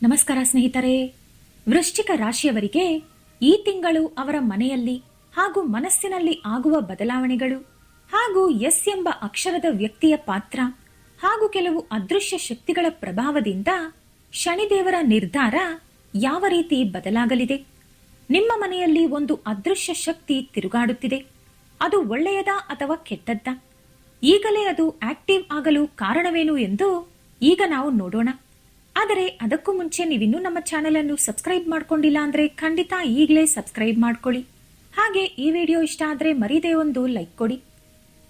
ನಮಸ್ಕಾರ ಸ್ನೇಹಿತರೆ. ವೃಶ್ಚಿಕ ರಾಶಿಯವರಿಗೆ ಈ ತಿಂಗಳು ಅವರ ಮನೆಯಲ್ಲಿ ಹಾಗೂ ಮನಸ್ಸಿನಲ್ಲಿ ಆಗುವ ಬದಲಾವಣೆಗಳು ಹಾಗೂ ಎಸ್ ಎಂಬ ಅಕ್ಷರದ ವ್ಯಕ್ತಿಯ ಪಾತ್ರ ಹಾಗೂ ಕೆಲವು ಅದೃಶ್ಯ ಶಕ್ತಿಗಳ ಪ್ರಭಾವದಿಂದ ಶನಿದೇವರ ನಿರ್ಧಾರ ಯಾವ ರೀತಿ ಬದಲಾಗಲಿದೆ. ನಿಮ್ಮ ಮನೆಯಲ್ಲಿ ಒಂದು ಅದೃಶ್ಯ ಶಕ್ತಿ ತಿರುಗಾಡುತ್ತಿದೆ. ಅದು ಒಳ್ಳೆಯದಾ ಅಥವಾ ಕೆಟ್ಟದ್ದಾ? ಈಗಲೇ ಅದು ಆಕ್ಟಿವ್ ಆಗಲು ಕಾರಣವೇನು ಎಂದು ಈಗ ನಾವು ನೋಡೋಣ. ಆದರೆ ಅದಕ್ಕೂ ಮುಂಚೆ ನೀವಿನ್ನೂ ನಮ್ಮ ಚಾನೆಲ್ ಅನ್ನು ಸಬ್ಸ್ಕ್ರೈಬ್ ಮಾಡ್ಕೊಂಡಿಲ್ಲ ಅಂದ್ರೆ ಖಂಡಿತ ಈಗಲೇ ಸಬ್ಸ್ಕ್ರೈಬ್ ಮಾಡ್ಕೊಳ್ಳಿ. ಹಾಗೆ ಈ ವಿಡಿಯೋ ಇಷ್ಟ ಆದ್ರೆ ಮರೀದೇ ಒಂದು ಲೈಕ್ ಕೊಡಿ.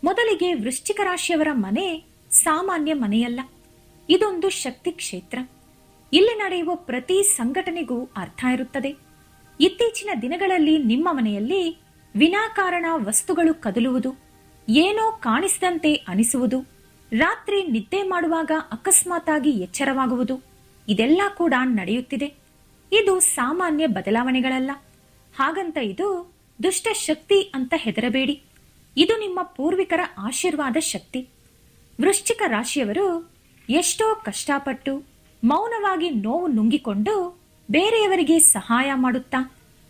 ಮೊದಲಿಗೆ ವೃಶ್ಚಿಕ ರಾಶಿಯವರ ಮನೆ ಸಾಮಾನ್ಯ ಮನೆಯಲ್ಲ, ಇದೊಂದು ಶಕ್ತಿ ಕ್ಷೇತ್ರ. ಇಲ್ಲಿ ನಡೆಯುವ ಪ್ರತಿ ಸಂಘಟನೆಗೂ ಅರ್ಥ ಇರುತ್ತದೆ. ಇತ್ತೀಚಿನ ದಿನಗಳಲ್ಲಿ ನಿಮ್ಮ ಮನೆಯಲ್ಲಿ ವಿನಾಕಾರಣ ವಸ್ತುಗಳು ಕದಲುವುದು, ಏನೋ ಕಾಣಿಸದಂತೆ ಅನಿಸುವುದು, ರಾತ್ರಿ ನಿದ್ದೆ ಮಾಡುವಾಗ ಅಕಸ್ಮಾತಾಗಿ ಎಚ್ಚರವಾಗುವುದು, ಇದೆಲ್ಲ ಕೂಡ ನಡೆಯುತ್ತಿದೆ. ಇದು ಸಾಮಾನ್ಯ ಬದಲಾವಣೆಗಳಲ್ಲ. ಹಾಗಂತ ಇದು ದುಷ್ಟ ಶಕ್ತಿ ಅಂತ ಹೆದರಬೇಡಿ. ಇದು ನಿಮ್ಮ ಪೂರ್ವಿಕರ ಆಶೀರ್ವಾದ ಶಕ್ತಿ. ವೃಶ್ಚಿಕ ರಾಶಿಯವರು ಎಷ್ಟೋ ಕಷ್ಟಪಟ್ಟು ಮೌನವಾಗಿ ನೋವು ನುಂಗಿಕೊಂಡು ಬೇರೆಯವರಿಗೆ ಸಹಾಯ ಮಾಡುತ್ತಾ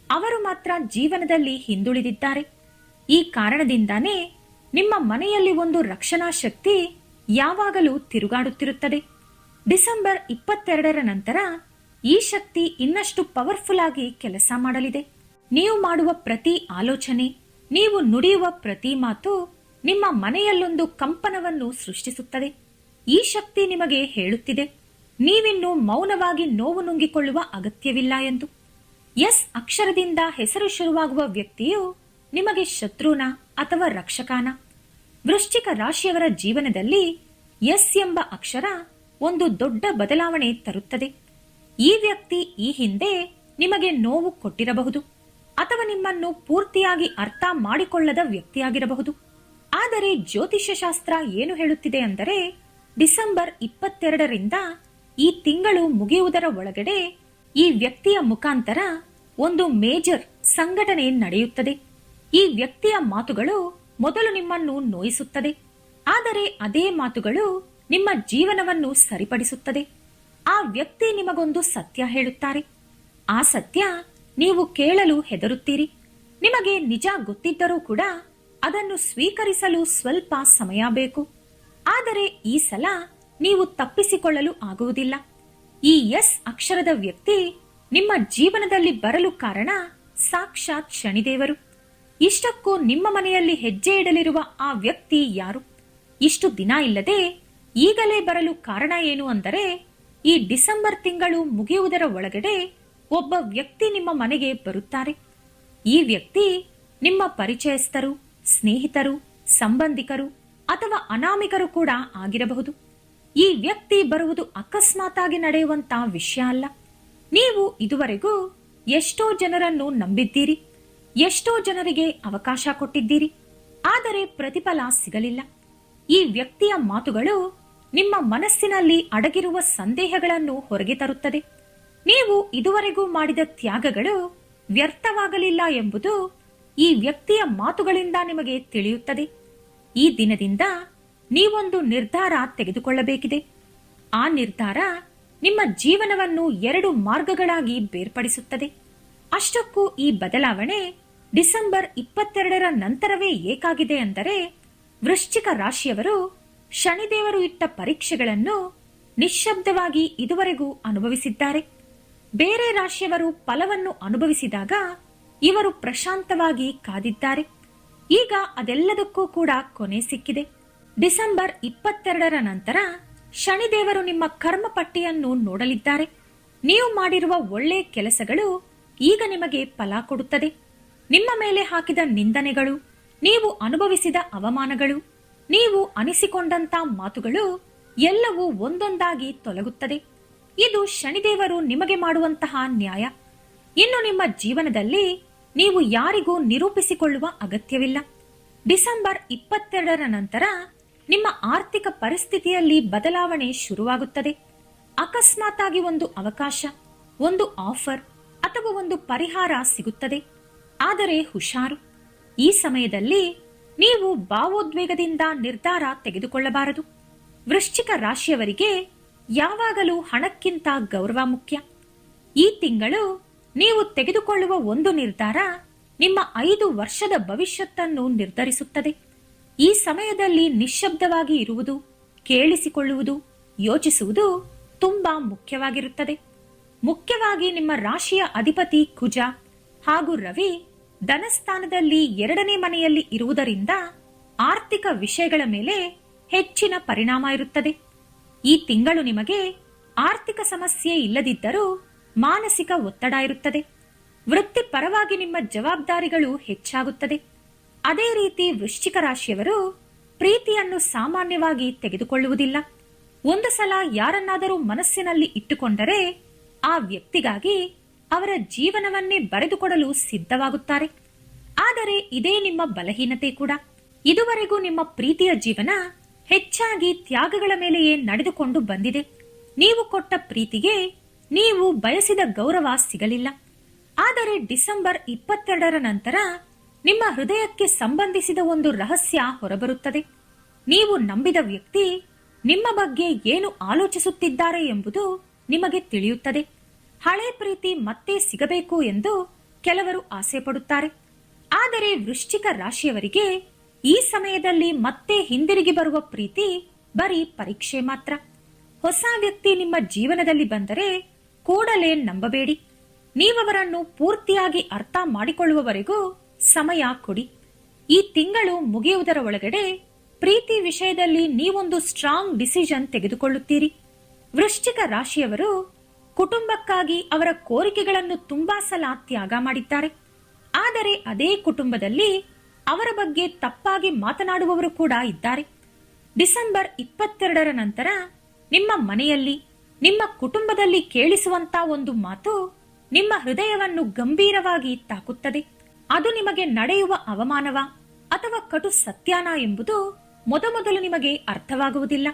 ಅವರು ಮಾತ್ರ ಜೀವನದಲ್ಲಿ ಹಿಂದುಳಿದಿದ್ದಾರೆ. ಈ ಕಾರಣದಿಂದಾನೇ ನಿಮ್ಮ ಮನೆಯಲ್ಲಿ ಒಂದು ರಕ್ಷಣಾ ಶಕ್ತಿ ಯಾವಾಗಲೂ ತಿರುಗಾಡುತ್ತಿರುತ್ತದೆ. ಡಿಸೆಂಬರ್ 22ರ ನಂತರ ಈ ಶಕ್ತಿ ಇನ್ನಷ್ಟು ಪವರ್ಫುಲ್ ಆಗಿ ಕೆಲಸ ಮಾಡಲಿದೆ. ನೀವು ಮಾಡುವ ಪ್ರತಿ ಆಲೋಚನೆ, ನೀವು ನುಡಿಯುವ ಪ್ರತಿ ಮಾತು ನಿಮ್ಮ ಮನೆಯಲ್ಲೊಂದು ಕಂಪನವನ್ನು ಸೃಷ್ಟಿಸುತ್ತದೆ. ಈ ಶಕ್ತಿ ನಿಮಗೆ ಹೇಳುತ್ತಿದೆ, ನೀವಿನ್ನು ಮೌನವಾಗಿ ನೋವು ನುಂಗಿಕೊಳ್ಳುವ ಅಗತ್ಯವಿಲ್ಲ ಎಂದು. ಎಸ್ ಅಕ್ಷರದಿಂದ ಹೆಸರು ಶುರುವಾಗುವ ವ್ಯಕ್ತಿಯು ನಿಮಗೆ ಶತ್ರುನ ಅಥವಾ ರಕ್ಷಕನ? ವೃಶ್ಚಿಕ ರಾಶಿಯವರ ಜೀವನದಲ್ಲಿ ಎಸ್ ಎಂಬ ಅಕ್ಷರ ಒಂದು ದೊಡ್ಡ ಬದಲಾವಣೆ ತರುತ್ತದೆ. ಈ ವ್ಯಕ್ತಿ ಈ ಹಿಂದೆ ನಿಮಗೆ ನೋವು ಕೊಟ್ಟಿರಬಹುದು ಅಥವಾ ನಿಮ್ಮನ್ನು ಪೂರ್ತಿಯಾಗಿ ಅರ್ಥ ಮಾಡಿಕೊಳ್ಳದ ವ್ಯಕ್ತಿಯಾಗಿರಬಹುದು. ಆದರೆ ಜ್ಯೋತಿಷ್ಯ ಶಾಸ್ತ್ರ ಏನು ಹೇಳುತ್ತಿದೆ ಅಂದರೆ, ಡಿಸೆಂಬರ್ 22ರಿಂದ ಈ ತಿಂಗಳು ಮುಗಿಯುವುದರ ಒಳಗಡೆ ಈ ವ್ಯಕ್ತಿಯ ಮುಖಾಂತರ ಒಂದು ಮೇಜರ್ ಸಂಘಟನೆ ನಡೆಯುತ್ತದೆ. ಈ ವ್ಯಕ್ತಿಯ ಮಾತುಗಳು ಮೊದಲು ನಿಮ್ಮನ್ನು ನೋಯಿಸುತ್ತದೆ, ಆದರೆ ಅದೇ ಮಾತುಗಳು ನಿಮ್ಮ ಜೀವನವನ್ನು ಸರಿಪಡಿಸುತ್ತದೆ. ಆ ವ್ಯಕ್ತಿ ನಿಮಗೊಂದು ಸತ್ಯ ಹೇಳುತ್ತಾರೆ. ಆ ಸತ್ಯ ನೀವು ಕೇಳಲು ಹೆದರುತ್ತೀರಿ. ನಿಮಗೆ ನಿಜ ಗೊತ್ತಿದ್ದರೂ ಕೂಡ ಅದನ್ನು ಸ್ವೀಕರಿಸಲು ಸ್ವಲ್ಪ ಸಮಯ ಬೇಕು. ಆದರೆ ಈ ಸಲ ನೀವು ತಪ್ಪಿಸಿಕೊಳ್ಳಲು ಆಗುವುದಿಲ್ಲ. ಈ ಎಸ್ ಅಕ್ಷರದ ವ್ಯಕ್ತಿ ನಿಮ್ಮ ಜೀವನದಲ್ಲಿ ಬರಲು ಕಾರಣ ಸಾಕ್ಷಾತ್ ಶನಿದೇವರು. ಇಷ್ಟಕ್ಕೂ ನಿಮ್ಮ ಮನೆಯಲ್ಲಿ ಹೆಜ್ಜೆ ಇಡಲಿರುವ ಆ ವ್ಯಕ್ತಿ ಯಾರು? ಇಷ್ಟು ದಿನ ಇಲ್ಲದೆ ಈಗಲೇ ಬರಲು ಕಾರಣ ಏನು ಅಂದರೆ, ಈ ಡಿಸೆಂಬರ್ ತಿಂಗಳು ಮುಗಿಯುವುದರ ಒಳಗಡೆ ಒಬ್ಬ ವ್ಯಕ್ತಿ ನಿಮ್ಮ ಮನೆಗೆ ಬರುತ್ತಾರೆ. ಈ ವ್ಯಕ್ತಿ ನಿಮ್ಮ ಪರಿಚಯಸ್ಥರು, ಸ್ನೇಹಿತರು, ಸಂಬಂಧಿಕರು ಅಥವಾ ಅನಾಮಿಕರು ಕೂಡ ಆಗಿರಬಹುದು. ಈ ವ್ಯಕ್ತಿ ಬರುವುದು ಅಕಸ್ಮಾತಾಗಿ ನಡೆಯುವಂತಹ ವಿಷಯ ಅಲ್ಲ. ನೀವು ಇದುವರೆಗೂ ಎಷ್ಟೋ ಜನರನ್ನು ನಂಬಿದ್ದೀರಿ, ಎಷ್ಟೋ ಜನರಿಗೆ ಅವಕಾಶ ಕೊಟ್ಟಿದ್ದೀರಿ, ಆದರೆ ಪ್ರತಿಫಲ ಸಿಗಲಿಲ್ಲ. ಈ ವ್ಯಕ್ತಿಯ ಮಾತುಗಳು ನಿಮ್ಮ ಮನಸ್ಸಿನಲ್ಲಿ ಅಡಗಿರುವ ಸಂದೇಹಗಳನ್ನು ಹೊರಗೆ ತರುತ್ತದೆ. ನೀವು ಇದುವರೆಗೂ ಮಾಡಿದ ತ್ಯಾಗಗಳು ವ್ಯರ್ಥವಾಗಲಿಲ್ಲ ಎಂಬುದು ಈ ವ್ಯಕ್ತಿಯ ಮಾತುಗಳಿಂದ ನಿಮಗೆ ತಿಳಿಯುತ್ತದೆ. ಈ ದಿನದಿಂದ ನೀವೊಂದು ನಿರ್ಧಾರ ತೆಗೆದುಕೊಳ್ಳಬೇಕಿದೆ. ಆ ನಿರ್ಧಾರ ನಿಮ್ಮ ಜೀವನವನ್ನು 2 ಮಾರ್ಗಗಳಾಗಿ ಬೇರ್ಪಡಿಸುತ್ತದೆ. ಅಷ್ಟಕ್ಕೂ ಈ ಬದಲಾವಣೆ ಡಿಸೆಂಬರ್ 22ರ ನಂತರವೇ ಏಕಾಗಿದೆ ಅಂದರೆ, ವೃಶ್ಚಿಕ ರಾಶಿಯವರು ಶನಿದೇವರು ಇಟ್ಟ ಪರೀಕ್ಷೆಗಳನ್ನು ನಿಶ್ಶಬ್ದವಾಗಿ ಇದುವರೆಗೂ ಅನುಭವಿಸಿದ್ದಾರೆ. ಬೇರೆ ರಾಶಿಯವರು ಫಲವನ್ನು ಅನುಭವಿಸಿದಾಗ ಇವರು ಪ್ರಶಾಂತವಾಗಿ ಕಾದಿದ್ದಾರೆ. ಈಗ ಅದೆಲ್ಲದಕ್ಕೂ ಕೂಡ ಕೊನೆ ಸಿಕ್ಕಿದೆ. ಡಿಸೆಂಬರ್ 22ರ ನಂತರ ಶನಿದೇವರು ನಿಮ್ಮ ಕರ್ಮ ಪಟ್ಟಿಯನ್ನು ನೋಡಲಿದ್ದಾರೆ. ನೀವು ಮಾಡಿರುವ ಒಳ್ಳೆ ಕೆಲಸಗಳು ಈಗ ನಿಮಗೆ ಫಲ ಕೊಡುತ್ತದೆ. ನಿಮ್ಮ ಮೇಲೆ ಹಾಕಿದ ನಿಂದನೆಗಳು, ನೀವು ಅನುಭವಿಸಿದ ಅವಮಾನಗಳು, ನೀವು ಅನಿಸಿಕೊಂಡಂತ ಮಾತುಗಳು ಎಲ್ಲವೂ ಒಂದೊಂದಾಗಿ ತೊಲಗುತ್ತದೆ. ಇದು ಶನಿದೇವರು ನಿಮಗೆ ಮಾಡುವಂತಹ ನ್ಯಾಯ. ಇನ್ನು ನಿಮ್ಮ ಜೀವನದಲ್ಲಿ ನೀವು ಯಾರಿಗೂ ನಿರೂಪಿಸಿಕೊಳ್ಳುವ ಅಗತ್ಯವಿಲ್ಲ. ಡಿಸೆಂಬರ್ 22ರ ನಂತರ ನಿಮ್ಮ ಆರ್ಥಿಕ ಪರಿಸ್ಥಿತಿಯಲ್ಲಿ ಬದಲಾವಣೆ ಶುರುವಾಗುತ್ತದೆ. ಅಕಸ್ಮಾತಾಗಿ ಒಂದು ಅವಕಾಶ, ಒಂದು ಆಫರ್ ಅಥವಾ ಒಂದು ಪರಿಹಾರ ಸಿಗುತ್ತದೆ. ಆದರೆ ಹುಷಾರು, ಈ ಸಮಯದಲ್ಲಿ ನೀವು ಭಾವೋದ್ವೇಗದಿಂದ ನಿರ್ಧಾರ ತೆಗೆದುಕೊಳ್ಳಬಾರದು. ವೃಶ್ಚಿಕ ರಾಶಿಯವರಿಗೆ ಯಾವಾಗಲೂ ಹಣಕ್ಕಿಂತ ಗೌರವ ಮುಖ್ಯ. ಈ ತಿಂಗಳು ನೀವು ತೆಗೆದುಕೊಳ್ಳುವ ಒಂದು ನಿರ್ಧಾರ ನಿಮ್ಮ 5 ವರ್ಷದ ಭವಿಷ್ಯತ್ತನ್ನು ನಿರ್ಧರಿಸುತ್ತದೆ. ಈ ಸಮಯದಲ್ಲಿ ನಿಶ್ಶಬ್ದವಾಗಿ ಇರುವುದು, ಕೇಳಿಸಿಕೊಳ್ಳುವುದು, ಯೋಚಿಸುವುದು ತುಂಬಾ ಮುಖ್ಯವಾಗಿರುತ್ತದೆ. ಮುಖ್ಯವಾಗಿ ನಿಮ್ಮ ರಾಶಿಯ ಅಧಿಪತಿ ಕುಜ ಹಾಗೂ ರವಿ ಧನಸ್ಥಾನದಲ್ಲಿ 2ನೇ ಮನೆಯಲ್ಲಿ ಇರುವುದರಿಂದ ಆರ್ಥಿಕ ವಿಷಯಗಳ ಮೇಲೆ ಹೆಚ್ಚಿನ ಪರಿಣಾಮ ಇರುತ್ತದೆ. ಈ ತಿಂಗಳು ನಿಮಗೆ ಆರ್ಥಿಕ ಸಮಸ್ಯೆ ಇಲ್ಲದಿದ್ದರೂ ಮಾನಸಿಕ ಒತ್ತಡ ಇರುತ್ತದೆ. ವೃತ್ತಿಪರವಾಗಿ ನಿಮ್ಮ ಜವಾಬ್ದಾರಿಗಳು ಹೆಚ್ಚಾಗುತ್ತದೆ. ಅದೇ ರೀತಿ ವೃಶ್ಚಿಕ ರಾಶಿಯವರು ಪ್ರೀತಿಯನ್ನು ಸಾಮಾನ್ಯವಾಗಿ ತೆಗೆದುಕೊಳ್ಳುವುದಿಲ್ಲ. ಒಂದು ಸಲ ಯಾರನ್ನಾದರೂ ಮನಸ್ಸಿನಲ್ಲಿ ಇಟ್ಟುಕೊಂಡರೆ ಆ ವ್ಯಕ್ತಿಗಾಗಿ ಅವರ ಜೀವನವನ್ನೇ ಬರೆದುಕೊಡಲು ಸಿದ್ಧವಾಗುತ್ತಾರೆ. ಆದರೆ ಇದೇ ನಿಮ್ಮ ಬಲಹೀನತೆ ಕೂಡ. ಇದುವರೆಗೂ ನಿಮ್ಮ ಪ್ರೀತಿಯ ಜೀವನ ಹೆಚ್ಚಾಗಿ ತ್ಯಾಗಗಳ ಮೇಲೆಯೇ ನಡೆದುಕೊಂಡು ಬಂದಿದೆ. ನೀವು ಕೊಟ್ಟ ಪ್ರೀತಿಗೆ ನೀವು ಬಯಸಿದ ಗೌರವ ಸಿಗಲಿಲ್ಲ. ಆದರೆ ಡಿಸೆಂಬರ್ 22ರ ನಂತರ ನಿಮ್ಮ ಹೃದಯಕ್ಕೆ ಸಂಬಂಧಿಸಿದ ಒಂದು ರಹಸ್ಯ ಹೊರಬರುತ್ತದೆ. ನೀವು ನಂಬಿದ ವ್ಯಕ್ತಿ ನಿಮ್ಮ ಬಗ್ಗೆ ಏನು ಆಲೋಚಿಸುತ್ತಿದ್ದಾರೆ ಎಂಬುದು ನಿಮಗೆ ತಿಳಿಯುತ್ತದೆ. ಹಳೆ ಪ್ರೀತಿ ಮತ್ತೆ ಸಿಗಬೇಕು ಎಂದು ಕೆಲವರು ಆಸೆ ಪಡುತ್ತಾರೆ. ಆದರೆ ವೃಶ್ಚಿಕ ರಾಶಿಯವರಿಗೆ ಈ ಸಮಯದಲ್ಲಿ ಮತ್ತೆ ಹಿಂದಿರುಗಿ ಬರುವ ಪ್ರೀತಿ ಬರೀ ಪರೀಕ್ಷೆ ಮಾತ್ರ. ಹೊಸ ವ್ಯಕ್ತಿ ನಿಮ್ಮ ಜೀವನದಲ್ಲಿ ಬಂದರೆ ಕೂಡಲೇ ನಂಬಬೇಡಿ. ನೀವವರನ್ನು ಪೂರ್ತಿಯಾಗಿ ಅರ್ಥ ಮಾಡಿಕೊಳ್ಳುವವರೆಗೂ ಸಮಯ ಕೊಡಿ. ಈ ತಿಂಗಳು ಮುಗಿಯುವುದರ ಒಳಗಡೆ ಪ್ರೀತಿ ವಿಷಯದಲ್ಲಿ ನೀವೊಂದು ಸ್ಟ್ರಾಂಗ್ ಡಿಸಿಷನ್ ತೆಗೆದುಕೊಳ್ಳುತ್ತೀರಿ. ವೃಶ್ಚಿಕ ರಾಶಿಯವರು ಕುಟುಂಬಕ್ಕಾಗಿ ಅವರ ಕೋರಿಕೆಗಳನ್ನು ತುಂಬಾ ಸಲ ತ್ಯಾಗ ಮಾಡಿದ್ದಾರೆ. ಆದರೆ ಅದೇ ಕುಟುಂಬದಲ್ಲಿ ಅವರ ಬಗ್ಗೆ ತಪ್ಪಾಗಿ ಮಾತನಾಡುವವರು ಕೂಡ ಇದ್ದಾರೆ. ಡಿಸೆಂಬರ್ 22ರ ನಂತರ ನಿಮ್ಮ ಮನೆಯಲ್ಲಿ, ನಿಮ್ಮ ಕುಟುಂಬದಲ್ಲಿ ಕೇಳಿಸುವಂತ ಒಂದು ಮಾತು ನಿಮ್ಮ ಹೃದಯವನ್ನು ಗಂಭೀರವಾಗಿ ತಾಕುತ್ತದೆ. ಅದು ನಿಮಗೆ ನಡೆಯುವ ಅವಮಾನವ ಅಥವಾ ಕಟು ಸತ್ಯಾನ ಎಂಬುದು ಮೊದಮೊದಲು ನಿಮಗೆ ಅರ್ಥವಾಗುವುದಿಲ್ಲ.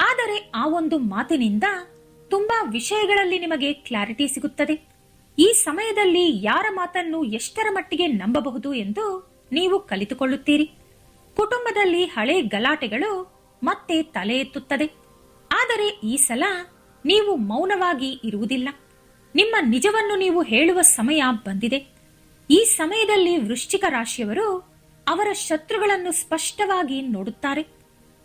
ಆದರೆ ಆ ಒಂದು ಮಾತಿನಿಂದ ತುಂಬಾ ವಿಷಯಗಳಲ್ಲಿ ನಿಮಗೆ ಕ್ಲಾರಿಟಿ ಸಿಗುತ್ತದೆ. ಈ ಸಮಯದಲ್ಲಿ ಯಾರ ಮಾತನ್ನು ಎಷ್ಟರ ಮಟ್ಟಿಗೆ ನಂಬಬಹುದು ಎಂದು ನೀವು ಕಲಿತುಕೊಳ್ಳುತ್ತೀರಿ. ಕುಟುಂಬದಲ್ಲಿ ಹಳೆ ಗಲಾಟೆಗಳು ಮತ್ತೆ ತಲೆ ಎತ್ತುತ್ತದೆ. ಆದರೆ ಈ ಸಲ ನೀವು ಮೌನವಾಗಿ ಇರುವುದಿಲ್ಲ. ನಿಮ್ಮ ನಿಜವನ್ನು ನೀವು ಹೇಳುವ ಸಮಯ ಬಂದಿದೆ. ಈ ಸಮಯದಲ್ಲಿ ವೃಶ್ಚಿಕ ರಾಶಿಯವರು ಅವರ ಶತ್ರುಗಳನ್ನು ಸ್ಪಷ್ಟವಾಗಿ ನೋಡುತ್ತಾರೆ.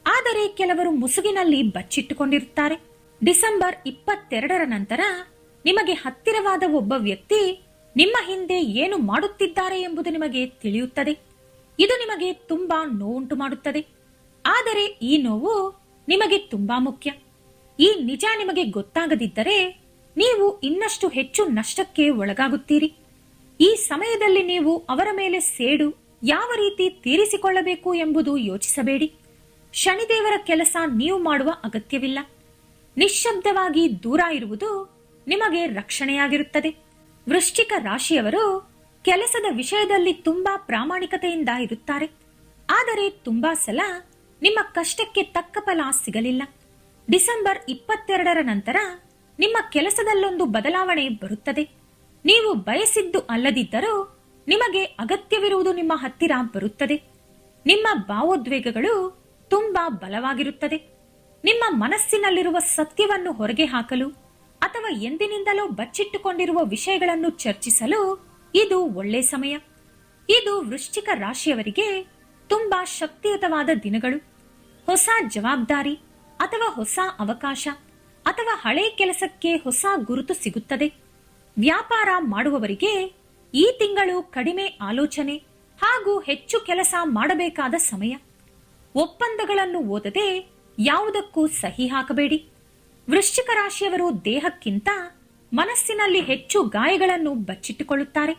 ಆದರೆ ಕೆಲವರು ಮುಸುಗಿನಲ್ಲಿ ಬಚ್ಚಿಟ್ಟುಕೊಂಡಿರುತ್ತಾರೆ. ಡಿಸೆಂಬರ್ 22ರ ನಂತರ ನಿಮಗೆ ಹತ್ತಿರವಾದ ಒಬ್ಬ ವ್ಯಕ್ತಿ ನಿಮ್ಮ ಹಿಂದೆ ಏನು ಮಾಡುತ್ತಿದ್ದಾರೆ ಎಂಬುದು ನಿಮಗೆ ತಿಳಿಯುತ್ತದೆ. ಇದು ನಿಮಗೆ ತುಂಬಾ ನೋವುಂಟು ಮಾಡುತ್ತದೆ. ಆದರೆ ಈ ನೋವು ನಿಮಗೆ ತುಂಬಾ ಮುಖ್ಯ. ಈ ನಿಜ ನಿಮಗೆ ಗೊತ್ತಾಗದಿದ್ದರೆ ನೀವು ಇನ್ನಷ್ಟು ಹೆಚ್ಚು ನಷ್ಟಕ್ಕೆ ಒಳಗಾಗುತ್ತೀರಿ. ಈ ಸಮಯದಲ್ಲಿ ನೀವು ಅವರ ಮೇಲೆ ಸೇಡು ಯಾವ ರೀತಿ ತೀರಿಸಿಕೊಳ್ಳಬೇಕು ಎಂಬುದು ಯೋಚಿಸಬೇಡಿ. ಶನಿದೇವರ ಕೆಲಸ ನೀವು ಮಾಡುವ ಅಗತ್ಯವಿಲ್ಲ. ನಿಶ್ಶಬ್ದವಾಗಿ ದೂರ ಇರುವುದು ನಿಮಗೆ ರಕ್ಷಣೆಯಾಗಿರುತ್ತದೆ. ವೃಶ್ಚಿಕ ರಾಶಿಯವರು ಕೆಲಸದ ವಿಷಯದಲ್ಲಿ ತುಂಬಾ ಪ್ರಾಮಾಣಿಕತೆಯಿಂದ ಇರುತ್ತಾರೆ. ಆದರೆ ತುಂಬಾ ಸಲ ನಿಮ್ಮ ಕಷ್ಟಕ್ಕೆ ತಕ್ಕ ಫಲ ಸಿಗಲಿಲ್ಲ. ಡಿಸೆಂಬರ್ 22ರ ನಂತರ ನಿಮ್ಮ ಕೆಲಸದಲ್ಲೊಂದು ಬದಲಾವಣೆ ಬರುತ್ತದೆ. ನೀವು ಬಯಸಿದ್ದು ಅಲ್ಲದಿದ್ದರೂ ನಿಮಗೆ ಅಗತ್ಯವಿರುವುದು ನಿಮ್ಮ ಹತ್ತಿರ ಬರುತ್ತದೆ. ನಿಮ್ಮ ಭಾವೋದ್ವೇಗಗಳು ತುಂಬಾ ಬಲವಾಗಿರುತ್ತದೆ. ನಿಮ್ಮ ಮನಸ್ಸಿನಲ್ಲಿರುವ ಸತ್ಯವನ್ನು ಹೊರಗೆ ಹಾಕಲು ಅಥವಾ ಎಂದಿನಿಂದಲೂ ಬಚ್ಚಿಟ್ಟುಕೊಂಡಿರುವ ವಿಷಯಗಳನ್ನು ಚರ್ಚಿಸಲು ಇದು ಒಳ್ಳೆ ಸಮಯ. ಇದು ವೃಶ್ಚಿಕ ರಾಶಿಯವರಿಗೆ ತುಂಬಾ ಶಕ್ತಿಯುತವಾದ ದಿನಗಳು. ಹೊಸ ಜವಾಬ್ದಾರಿ ಅಥವಾ ಹೊಸ ಅವಕಾಶ ಅಥವಾ ಹಳೆ ಕೆಲಸಕ್ಕೆ ಹೊಸ ಗುರುತು ಸಿಗುತ್ತದೆ. ವ್ಯಾಪಾರ ಮಾಡುವವರಿಗೆ ಈ ತಿಂಗಳು ಕಡಿಮೆ ಆಲೋಚನೆ ಹಾಗೂ ಹೆಚ್ಚು ಕೆಲಸ ಮಾಡಬೇಕಾದ ಸಮಯ. ಒಪ್ಪಂದಗಳನ್ನು ಓದದೆ ಯಾವುದಕ್ಕೂ ಸಹಿ ಹಾಕಬೇಡಿ. ವೃಶ್ಚಿಕ ರಾಶಿಯವರು ದೇಹಕ್ಕಿಂತ ಮನಸ್ಸಿನಲ್ಲಿ ಹೆಚ್ಚು ಗಾಯಗಳನ್ನು ಬಚ್ಚಿಟ್ಟುಕೊಳ್ಳುತ್ತಾರೆ.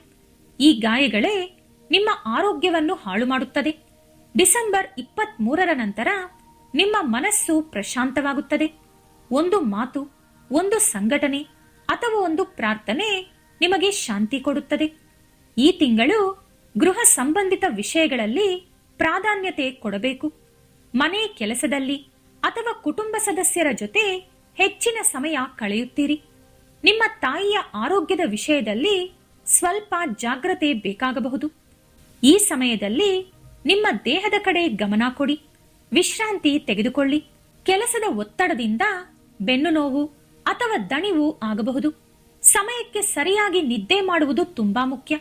ಈ ಗಾಯಗಳೇ ನಿಮ್ಮ ಆರೋಗ್ಯವನ್ನು ಹಾಳು ಮಾಡುತ್ತದೆ. ಡಿಸೆಂಬರ್ 23ರ ನಂತರ ನಿಮ್ಮ ಮನಸ್ಸು ಪ್ರಶಾಂತವಾಗುತ್ತದೆ. ಒಂದು ಮಾತು, ಒಂದು ಸಂಘಟನೆ ಅಥವಾ ಒಂದು ಪ್ರಾರ್ಥನೆ ನಿಮಗೆ ಶಾಂತಿ ಕೊಡುತ್ತದೆ. ಈ ತಿಂಗಳು ಗೃಹ ಸಂಬಂಧಿತ ವಿಷಯಗಳಲ್ಲಿ ಪ್ರಾಧಾನ್ಯತೆ ಕೊಡಬೇಕು. ಮನೆ ಕೆಲಸದಲ್ಲಿ ಅಥವಾ ಕುಟುಂಬ ಸದಸ್ಯರ ಜೊತೆ ಹೆಚ್ಚಿನ ಸಮಯ ಕಳೆಯುತ್ತೀರಿ. ನಿಮ್ಮ ತಾಯಿಯ ಆರೋಗ್ಯದ ವಿಷಯದಲ್ಲಿ ಸ್ವಲ್ಪ ಜಾಗ್ರತೆ ಬೇಕಾಗಬಹುದು. ಈ ಸಮಯದಲ್ಲಿ ನಿಮ್ಮ ದೇಹದ ಕಡೆ ಗಮನ ಕೊಡಿ. ವಿಶ್ರಾಂತಿ ತೆಗೆದುಕೊಳ್ಳಿ. ಕೆಲಸದ ಒತ್ತಡದಿಂದ ಬೆನ್ನು ನೋವು ಅಥವಾ ದಣಿವು ಆಗಬಹುದು. ಸಮಯಕ್ಕೆ ಸರಿಯಾಗಿ ನಿದ್ದೆ ಮಾಡುವುದು ತುಂಬಾ ಮುಖ್ಯ.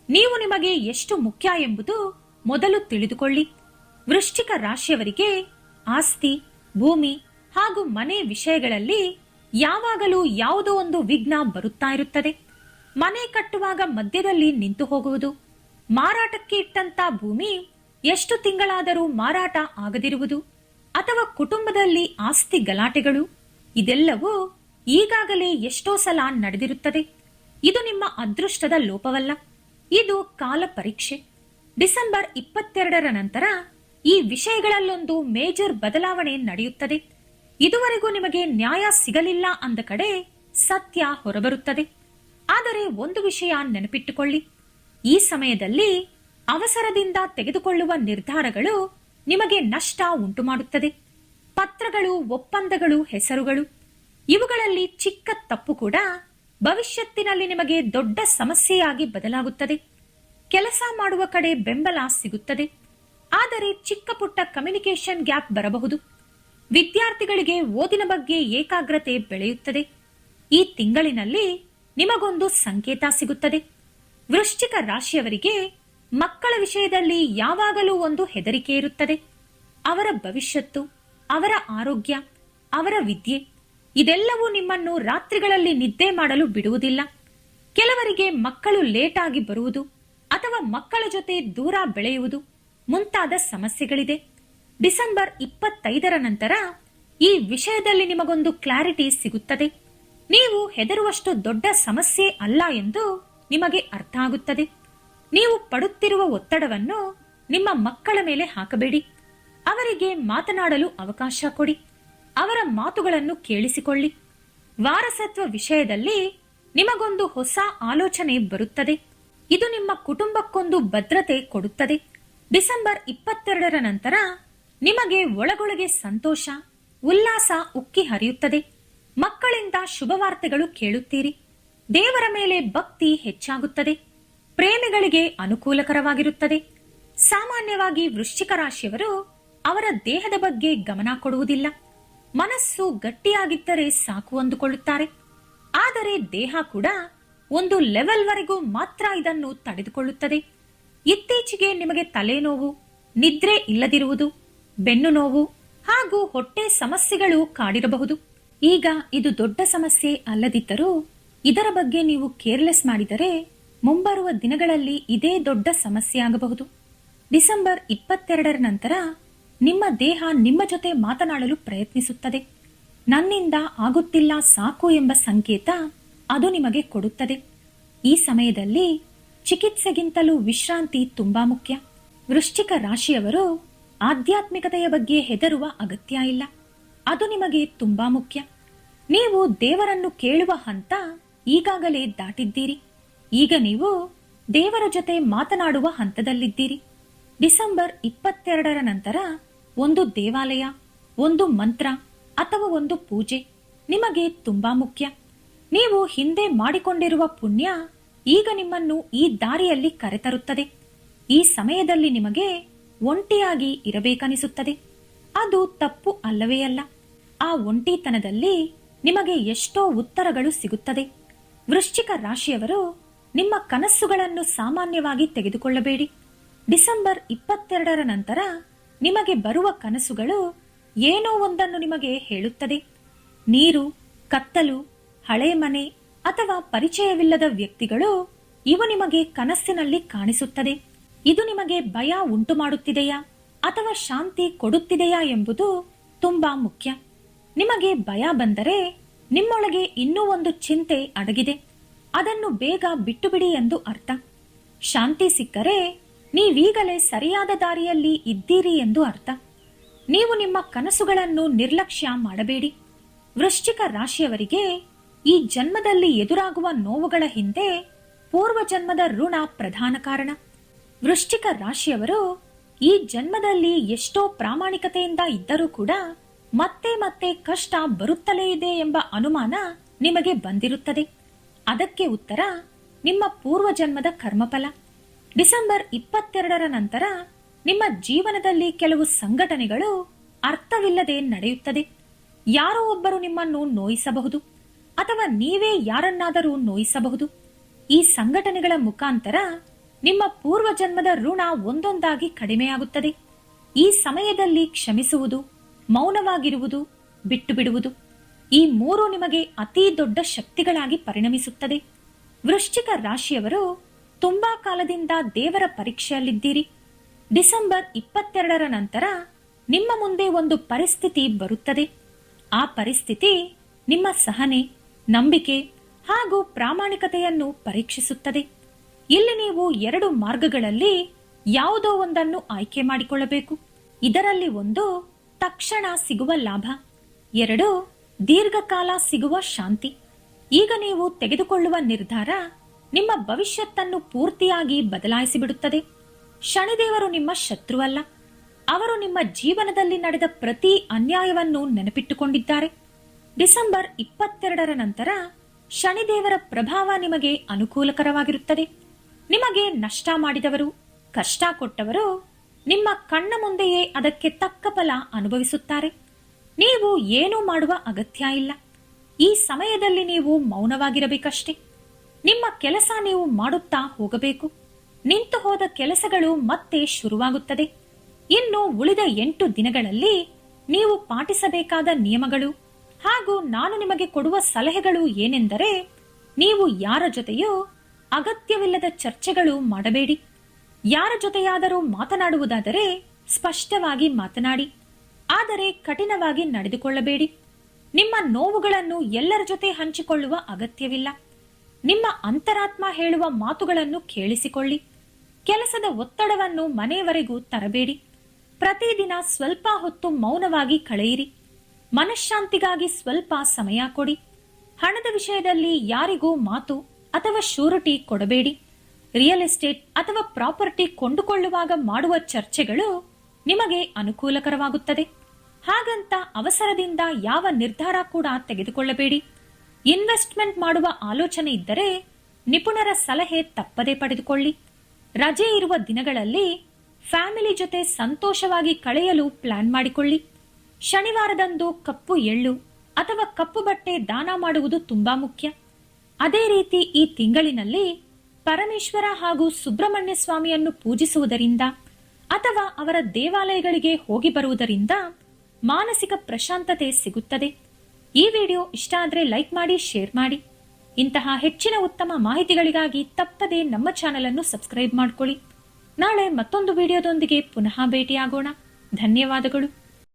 ನೀವು ನಿಮಗೆ ಎಷ್ಟು ಮುಖ್ಯ ಎಂಬುದು ಮೊದಲು ತಿಳಿದುಕೊಳ್ಳಿ. ವೃಶ್ಚಿಕ ರಾಶಿಯವರಿಗೆ ಆಸ್ತಿ, ಭೂಮಿ ಹಾಗೂ ಮನೆ ವಿಷಯಗಳಲ್ಲಿ ಯಾವಾಗಲೂ ಯಾವುದೋ ಒಂದು ವಿಘ್ನ ಬರುತ್ತಾ ಇರುತ್ತದೆ. ಮನೆ ಕಟ್ಟುವಾಗ ಮಧ್ಯದಲ್ಲಿ ನಿಂತು ಹೋಗುವುದು, ಮಾರಾಟಕ್ಕೆ ಇಟ್ಟಂತ ಭೂಮಿ ಎಷ್ಟು ತಿಂಗಳಾದರೂ ಮಾರಾಟ ಆಗದಿರುವುದು, ಅಥವಾ ಕುಟುಂಬದಲ್ಲಿ ಆಸ್ತಿ ಗಲಾಟೆಗಳು, ಇದೆಲ್ಲವೂ ಈಗಾಗಲೇ ಎಷ್ಟೋ ಸಲ ನಡೆದಿರುತ್ತದೆ. ಇದು ನಿಮ್ಮ ಅದೃಷ್ಟದ ಲೋಪವಲ್ಲ, ಇದು ಕಾಲ ಪರೀಕ್ಷೆ. ಡಿಸೆಂಬರ್ 22ರ ನಂತರ ಈ ವಿಷಯಗಳಲ್ಲೊಂದು ಮೇಜರ್ ಬದಲಾವಣೆ ನಡೆಯುತ್ತದೆ. ಇದುವರೆಗೂ ನಿಮಗೆ ನ್ಯಾಯ ಸಿಗಲಿಲ್ಲ ಅಂದ ಕಡೆ ಸತ್ಯ ಹೊರಬರುತ್ತದೆ. ಆದರೆ ಒಂದು ವಿಷಯ ನೆನಪಿಟ್ಟುಕೊಳ್ಳಿ, ಈ ಸಮಯದಲ್ಲಿ ಅವಸರದಿಂದ ತೆಗೆದುಕೊಳ್ಳುವ ನಿರ್ಧಾರಗಳು ನಿಮಗೆ ನಷ್ಟ ಉಂಟು ಮಾಡುತ್ತದೆ. ಪತ್ರಗಳು, ಒಪ್ಪಂದಗಳು, ಹೆಸರುಗಳು, ಇವುಗಳಲ್ಲಿ ಚಿಕ್ಕ ತಪ್ಪು ಕೂಡ ಭವಿಷ್ಯತ್ತಿನಲ್ಲಿ ನಿಮಗೆ ದೊಡ್ಡ ಸಮಸ್ಯೆಯಾಗಿ ಬದಲಾಗುತ್ತದೆ. ಕೆಲಸ ಮಾಡುವ ಕಡೆ ಬೆಂಬಲ ಸಿಗುತ್ತದೆ, ಆದರೆ ಚಿಕ್ಕ ಪುಟ್ಟ ಕಮ್ಯುನಿಕೇಶನ್ ಗ್ಯಾಪ್ ಬರಬಹುದು. ವಿದ್ಯಾರ್ಥಿಗಳಿಗೆ ಓದಿನ ಬಗ್ಗೆ ಏಕಾಗ್ರತೆ ಬೆಳೆಯುತ್ತದೆ. ಈ ತಿಂಗಳಿನಲ್ಲಿ ನಿಮಗೊಂದು ಸಂಕೇತ ಸಿಗುತ್ತದೆ. ವೃಶ್ಚಿಕ ರಾಶಿಯವರಿಗೆ ಮಕ್ಕಳ ವಿಷಯದಲ್ಲಿ ಯಾವಾಗಲೂ ಒಂದು ಹೆದರಿಕೆ ಇರುತ್ತದೆ. ಅವರ ಭವಿಷ್ಯತ್ತು, ಅವರ ಆರೋಗ್ಯ, ಅವರ ವಿದ್ಯೆ, ಇದೆಲ್ಲವೂ ನಿಮ್ಮನ್ನು ರಾತ್ರಿಗಳಲ್ಲಿ ನಿದ್ದೆ ಮಾಡಲು ಬಿಡುವುದಿಲ್ಲ. ಕೆಲವರಿಗೆ ಮಕ್ಕಳು ಲೇಟ್ ಆಗಿ ಬರುವುದು ಅಥವಾ ಮಕ್ಕಳ ಜೊತೆ ದೂರ ಬೆಳೆಯುವುದು ಮುಂತಾದ ಸಮಸ್ಯೆಗಳಿದೆ. ಡಿಸೆಂಬರ್ 25ರ ನಂತರ ಈ ವಿಷಯದಲ್ಲಿ ನಿಮಗೊಂದು ಕ್ಲಾರಿಟಿ ಸಿಗುತ್ತದೆ. ನೀವು ಹೆದರುವಷ್ಟು ದೊಡ್ಡ ಸಮಸ್ಯೆ ಅಲ್ಲ ಎಂದು ನಿಮಗೆ ಅರ್ಥ ಆಗುತ್ತದೆ. ನೀವು ಪಡುತ್ತಿರುವ ಒತ್ತಡವನ್ನು ನಿಮ್ಮ ಮಕ್ಕಳ ಮೇಲೆ ಹಾಕಬೇಡಿ. ಅವರಿಗೆ ಮಾತನಾಡಲು ಅವಕಾಶ ಕೊಡಿ. ಅವರ ಮಾತುಗಳನ್ನು ಕೇಳಿಸಿಕೊಳ್ಳಿ. ವಾರಸತ್ವ ವಿಷಯದಲ್ಲಿ ನಿಮಗೊಂದು ಹೊಸ ಆಲೋಚನೆ ಬರುತ್ತದೆ. ಇದು ನಿಮ್ಮ ಕುಟುಂಬಕ್ಕೊಂದು ಭದ್ರತೆ ಕೊಡುತ್ತದೆ. ಡಿಸೆಂಬರ್ 22ರ ನಂತರ ನಿಮಗೆ ಒಳಗೊಳಗೆ ಸಂತೋಷ, ಉಲ್ಲಾಸ ಉಕ್ಕಿ ಹರಿಯುತ್ತದೆ. ಮಕ್ಕಳಿಂದ ಶುಭವಾರ್ತೆಗಳು ಕೇಳುತ್ತೀರಿ. ದೇವರ ಮೇಲೆ ಭಕ್ತಿ ಹೆಚ್ಚಾಗುತ್ತದೆ. ಪ್ರೇಮಿಗಳಿಗೆ ಅನುಕೂಲಕರವಾಗಿರುತ್ತದೆ. ಸಾಮಾನ್ಯವಾಗಿ ವೃಶ್ಚಿಕ ರಾಶಿಯವರು ಅವರ ದೇಹದ ಬಗ್ಗೆ ಗಮನ ಕೊಡುವುದಿಲ್ಲ. ಮನಸ್ಸು ಗಟ್ಟಿಯಾಗಿದ್ದರೆ ಸಾಕು ಅಂದುಕೊಳ್ಳುತ್ತಾರೆ. ಆದರೆ ದೇಹ ಕೂಡ ಒಂದು ಲೆವೆಲ್ ವರೆಗೂ ಮಾತ್ರ ಇದನ್ನು ತಡೆದುಕೊಳ್ಳುತ್ತದೆ. ಇತ್ತೀಚೆಗೆ ನಿಮಗೆ ತಲೆನೋವು, ನಿದ್ರೆ ಇಲ್ಲದಿರುವುದು, ಬೆನ್ನು ನೋವು ಹಾಗೂ ಹೊಟ್ಟೆ ಸಮಸ್ಯೆಗಳು ಕಾಡಿರಬಹುದು. ಈಗ ಇದು ದೊಡ್ಡ ಸಮಸ್ಯೆ ಅಲ್ಲದಿದ್ದರೂ ಇದರ ಬಗ್ಗೆ ನೀವು ಕೇರ್ಲೆಸ್ ಮಾಡಿದರೆ ಮುಂಬರುವ ದಿನಗಳಲ್ಲಿ ಇದೇ ದೊಡ್ಡ ಸಮಸ್ಯೆ ಆಗಬಹುದು. ಡಿಸೆಂಬರ್ 22ರ ನಂತರ ನಿಮ್ಮ ದೇಹ ನಿಮ್ಮ ಜೊತೆ ಮಾತನಾಡಲು ಪ್ರಯತ್ನಿಸುತ್ತದೆ. ನನ್ನಿಂದ ಆಗುತ್ತಿಲ್ಲ ಸಾಕು ಎಂಬ ಸಂಕೇತ ಅದು ನಿಮಗೆ ಕೊಡುತ್ತದೆ. ಈ ಸಮಯದಲ್ಲಿ ಚಿಕಿತ್ಸೆಗಿಂತಲೂ ವಿಶ್ರಾಂತಿ ತುಂಬಾ ಮುಖ್ಯ. ವೃಶ್ಚಿಕ ರಾಶಿಯವರು ಆಧ್ಯಾತ್ಮಿಕತೆಯ ಬಗ್ಗೆ ಹೆದರುವ ಅಗತ್ಯ ಇಲ್ಲ. ಅದು ನಿಮಗೆ ತುಂಬಾ ಮುಖ್ಯ. ನೀವು ದೇವರನ್ನು ಕೇಳುವ ಹಂತ ಈಗಾಗಲೇ ದಾಟಿದ್ದೀರಿ. ಈಗ ನೀವು ದೇವರ ಜೊತೆ ಮಾತನಾಡುವ ಹಂತದಲ್ಲಿದ್ದೀರಿ. ಡಿಸೆಂಬರ್ 22ರ ನಂತರ ಒಂದು ದೇವಾಲಯ, ಒಂದು ಮಂತ್ರ ಅಥವಾ ಒಂದು ಪೂಜೆ ನಿಮಗೆ ತುಂಬಾ ಮುಖ್ಯ. ನೀವು ಹಿಂದೆ ಮಾಡಿಕೊಂಡಿರುವ ಪುಣ್ಯ ಈಗ ನಿಮ್ಮನ್ನು ಈ ದಾರಿಯಲ್ಲಿ ಕರೆತರುತ್ತದೆ. ಈ ಸಮಯದಲ್ಲಿ ನಿಮಗೆ ಒಂಟಿಯಾಗಿ ಇರಬೇಕನಿಸುತ್ತದೆ. ಅದು ತಪ್ಪು ಅಲ್ಲವೇ ಅಲ್ಲ. ಆ ಒಂಟಿತನದಲ್ಲಿ ನಿಮಗೆ ಎಷ್ಟೋ ಉತ್ತರಗಳು ಸಿಗುತ್ತದೆ. ವೃಶ್ಚಿಕ ರಾಶಿಯವರು ನಿಮ್ಮ ಕನಸುಗಳನ್ನು ಸಾಮಾನ್ಯವಾಗಿ ತೆಗೆದುಕೊಳ್ಳಬೇಡಿ. ಡಿಸೆಂಬರ್ 22ರ ನಂತರ ನಿಮಗೆ ಬರುವ ಕನಸುಗಳು ಏನೋ ಒಂದನ್ನು ನಿಮಗೆ ಹೇಳುತ್ತದೆ. ನೀರು, ಕತ್ತಲು, ಹಳೆ ಮನೆ ಅಥವಾ ಪರಿಚಯವಿಲ್ಲದ ವ್ಯಕ್ತಿಗಳು ಇವು ನಿಮಗೆ ಕನಸಿನಲ್ಲಿ ಕಾಣಿಸುತ್ತದೆ. ಇದು ನಿಮಗೆ ಭಯ ಉಂಟು ಮಾಡುತ್ತಿದೆಯಾ ಅಥವಾ ಶಾಂತಿ ಕೊಡುತ್ತಿದೆಯಾ ಎಂಬುದು ತುಂಬಾ ಮುಖ್ಯ. ನಿಮಗೆ ಭಯ ಬಂದರೆ ನಿಮ್ಮೊಳಗೆ ಇನ್ನೂ ಒಂದು ಚಿಂತೆ ಅಡಗಿದೆ. ಅದನ್ನು ಬೇಗ ಬಿಟ್ಟುಬಿಡಿ ಎಂದು ಅರ್ಥ. ಶಾಂತಿ ಸಿಕ್ಕರೆ ನೀವೀಗಲೇ ಸರಿಯಾದ ದಾರಿಯಲ್ಲಿ ಇದ್ದೀರಿ ಎಂದು ಅರ್ಥ. ನೀವು ನಿಮ್ಮ ಕನಸುಗಳನ್ನು ನಿರ್ಲಕ್ಷ್ಯ ಮಾಡಬೇಡಿ. ವೃಶ್ಚಿಕ ರಾಶಿಯವರಿಗೆ ಈ ಜನ್ಮದಲ್ಲಿ ಎದುರಾಗುವ ನೋವುಗಳ ಹಿಂದೆ ಪೂರ್ವ ಜನ್ಮದ ಋಣ ಪ್ರಧಾನ ಕಾರಣ. ವೃಶ್ಚಿಕ ರಾಶಿಯವರು ಈ ಜನ್ಮದಲ್ಲಿ ಎಷ್ಟೋ ಪ್ರಾಮಾಣಿಕತೆಯಿಂದ ಇದ್ದರೂ ಕೂಡ ಮತ್ತೆ ಮತ್ತೆ ಕಷ್ಟ ಬರುತ್ತಲೇ ಇದೆ ಎಂಬ ಅನುಮಾನ ನಿಮಗೆ ಬಂದಿರುತ್ತದೆ. ಅದಕ್ಕೆ ಉತ್ತರ ನಿಮ್ಮ ಪೂರ್ವ ಜನ್ಮದ ಕರ್ಮಫಲ. ಡಿಸೆಂಬರ್ 22ರ ನಂತರ ನಿಮ್ಮ ಜೀವನದಲ್ಲಿ ಕೆಲವು ಸಂಘಟನೆಗಳು ಅರ್ಥವಿಲ್ಲದೆ ನಡೆಯುತ್ತದೆ. ಯಾರೋ ಒಬ್ಬರು ನಿಮ್ಮನ್ನು ನೋಯಿಸಬಹುದು ಅಥವಾ ನೀವೇ ಯಾರನ್ನಾದರೂ ನೋಯಿಸಬಹುದು. ಈ ಸಂಘಟನೆಗಳ ಮುಖಾಂತರ ನಿಮ್ಮ ಪೂರ್ವಜನ್ಮದ ಋಣ ಒಂದೊಂದಾಗಿ ಕಡಿಮೆಯಾಗುತ್ತದೆ. ಈ ಸಮಯದಲ್ಲಿ ಕ್ಷಮಿಸುವುದು, ಮೌನವಾಗಿರುವುದು, ಬಿಟ್ಟು ಬಿಡುವುದು, ಈ ಮೂರು ನಿಮಗೆ ಅತಿ ದೊಡ್ಡ ಶಕ್ತಿಗಳಾಗಿ ಪರಿಣಮಿಸುತ್ತದೆ. ವೃಶ್ಚಿಕ ರಾಶಿಯವರು ತುಂಬಾ ಕಾಲದಿಂದ ದೇವರ ಪರೀಕ್ಷೆಯಲ್ಲಿದ್ದೀರಿ. ಡಿಸೆಂಬರ್ 22ರ ನಂತರ ನಿಮ್ಮ ಮುಂದೆ ಒಂದು ಪರಿಸ್ಥಿತಿ ಬರುತ್ತದೆ. ಆ ಪರಿಸ್ಥಿತಿ ನಿಮ್ಮ ಸಹನೆ, ನಂಬಿಕೆ ಹಾಗೂ ಪ್ರಾಮಾಣಿಕತೆಯನ್ನು ಪರೀಕ್ಷಿಸುತ್ತದೆ. ಇಲ್ಲಿ ನೀವು 2 ಮಾರ್ಗಗಳಲ್ಲಿ ಯಾವುದೋ ಒಂದನ್ನು ಆಯ್ಕೆ ಮಾಡಿಕೊಳ್ಳಬೇಕು. ಇದರಲ್ಲಿ ಒಂದು ತಕ್ಷಣ ಸಿಗುವ ಲಾಭ, 2 ದೀರ್ಘಕಾಲ ಸಿಗುವ ಶಾಂತಿ. ಈಗ ನೀವು ತೆಗೆದುಕೊಳ್ಳುವ ನಿರ್ಧಾರ ನಿಮ್ಮ ಭವಿಷ್ಯತ್ತನ್ನು ಪೂರ್ತಿಯಾಗಿ ಬದಲಾಯಿಸಿಬಿಡುತ್ತದೆ. ಶನಿದೇವರು ನಿಮ್ಮ ಶತ್ರುವಲ್ಲ. ಅವರು ನಿಮ್ಮ ಜೀವನದಲ್ಲಿ ನಡೆದ ಪ್ರತಿ ಅನ್ಯಾಯವನ್ನು ನೆನಪಿಟ್ಟುಕೊಂಡಿದ್ದಾರೆ. ಡಿಸೆಂಬರ್ 22ರ ನಂತರ ಶನಿದೇವರ ಪ್ರಭಾವ ನಿಮಗೆ ಅನುಕೂಲಕರವಾಗಿರುತ್ತದೆ. ನಿಮಗೆ ನಷ್ಟ ಮಾಡಿದವರು, ಕಷ್ಟ ಕೊಟ್ಟವರು ನಿಮ್ಮ ಕಣ್ಣ ಮುಂದೆಯೇ ಅದಕ್ಕೆ ತಕ್ಕ ಫಲ ಅನುಭವಿಸುತ್ತಾರೆ. ನೀವು ಏನೂ ಮಾಡುವ ಅಗತ್ಯ ಇಲ್ಲ. ಈ ಸಮಯದಲ್ಲಿ ನೀವು ಮೌನವಾಗಿರಬೇಕಷ್ಟೇ. ನಿಮ್ಮ ಕೆಲಸ ನೀವು ಮಾಡುತ್ತಾ ಹೋಗಬೇಕು. ನಿಂತು ಹೋದ ಕೆಲಸಗಳು ಮತ್ತೆ ಶುರುವಾಗುತ್ತದೆ. ಇನ್ನು ಉಳಿದ 8 ದಿನಗಳಲ್ಲಿ ನೀವು ಪಾಟಿಸಬೇಕಾದ ನಿಯಮಗಳು ಹಾಗೂ ನಾನು ನಿಮಗೆ ಕೊಡುವ ಸಲಹೆಗಳು ಏನೆಂದರೆ, ನೀವು ಯಾರ ಜೊತೆಯೂ ಅಗತ್ಯವಿಲ್ಲದ ಚರ್ಚೆಗಳು ಮಾಡಬೇಡಿ. ಯಾರ ಜೊತೆಯಾದರೂ ಮಾತನಾಡುವುದಾದರೆ ಸ್ಪಷ್ಟವಾಗಿ ಮಾತನಾಡಿ, ಆದರೆ ಕಠಿಣವಾಗಿ ನಡೆದುಕೊಳ್ಳಬೇಡಿ. ನಿಮ್ಮ ನೋವುಗಳನ್ನು ಎಲ್ಲರ ಜೊತೆ ಹಂಚಿಕೊಳ್ಳುವ ಅಗತ್ಯವಿಲ್ಲ. ನಿಮ್ಮ ಅಂತರಾತ್ಮ ಹೇಳುವ ಮಾತುಗಳನ್ನು ಕೇಳಿಸಿಕೊಳ್ಳಿ. ಕೆಲಸದ ಒತ್ತಡವನ್ನು ಮನೆಯವರೆಗೂ ತರಬೇಡಿ. ಪ್ರತಿದಿನ ಸ್ವಲ್ಪ ಹೊತ್ತು ಮೌನವಾಗಿ ಕಳೆಯಿರಿ. ಮನಃಶಾಂತಿಗಾಗಿ ಸ್ವಲ್ಪ ಸಮಯ ಕೊಡಿ. ಹಣದ ವಿಷಯದಲ್ಲಿ ಯಾರಿಗೂ ಮಾತು ಅಥವಾ ಶೂರಿಟಿ ಕೊಡಬೇಡಿ. ರಿಯಲ್ ಎಸ್ಟೇಟ್ ಅಥವಾ ಪ್ರಾಪರ್ಟಿ ಕೊಂಡುಕೊಳ್ಳುವಾಗ ಮಾಡುವ ಚರ್ಚೆಗಳು ನಿಮಗೆ ಅನುಕೂಲಕರವಾಗುತ್ತದೆ. ಹಾಗಂತ ಅವಸರದಿಂದ ಯಾವ ನಿರ್ಧಾರ ಕೂಡ ತೆಗೆದುಕೊಳ್ಳಬೇಡಿ. ಇನ್ವೆಸ್ಟ್ಮೆಂಟ್ ಮಾಡುವ ಆಲೋಚನೆ ಇದ್ದರೆ ನಿಪುಣರ ಸಲಹೆ ತಪ್ಪದೇ ಪಡೆದುಕೊಳ್ಳಿ. ರಜೆ ಇರುವ ದಿನಗಳಲ್ಲಿ ಫ್ಯಾಮಿಲಿ ಜೊತೆ ಸಂತೋಷವಾಗಿ ಕಳೆಯಲು ಪ್ಲಾನ್ ಮಾಡಿಕೊಳ್ಳಿ. ಶನಿವಾರದಂದು ಕಪ್ಪು ಎಳ್ಳು ಅಥವಾ ಕಪ್ಪು ಬಟ್ಟೆ ದಾನ ಮಾಡುವುದು ತುಂಬಾ ಮುಖ್ಯ. ಅದೇ ರೀತಿ ಈ ತಿಂಗಳಿನಲ್ಲಿ ಪರಮೇಶ್ವರ ಹಾಗೂ ಸುಬ್ರಹ್ಮಣ್ಯ ಸ್ವಾಮಿಯನ್ನು ಪೂಜಿಸುವುದರಿಂದ ಅಥವಾ ಅವರ ದೇವಾಲಯಗಳಿಗೆ ಹೋಗಿ ಬರುವುದರಿಂದ ಮಾನಸಿಕ ಪ್ರಶಾಂತತೆ ಸಿಗುತ್ತದೆ. ಈ ವಿಡಿಯೋ ಇಷ್ಟ ಆದರೆ ಲೈಕ್ ಮಾಡಿ, ಶೇರ್ ಮಾಡಿ. ಇಂತಹ ಹೆಚ್ಚಿನ ಉತ್ತಮ ಮಾಹಿತಿಗಳಿಗಾಗಿ ತಪ್ಪದೇ ನಮ್ಮ ಚಾನೆಲ್ ಅನ್ನು ಸಬ್ಸ್ಕ್ರೈಬ್ ಮಾಡಿಕೊಳ್ಳಿ. ನಾಳೆ ಮತ್ತೊಂದು ವಿಡಿಯೋದೊಂದಿಗೆ ಪುನಃ ಭೇಟಿಯಾಗೋಣ. ಧನ್ಯವಾದಗಳು.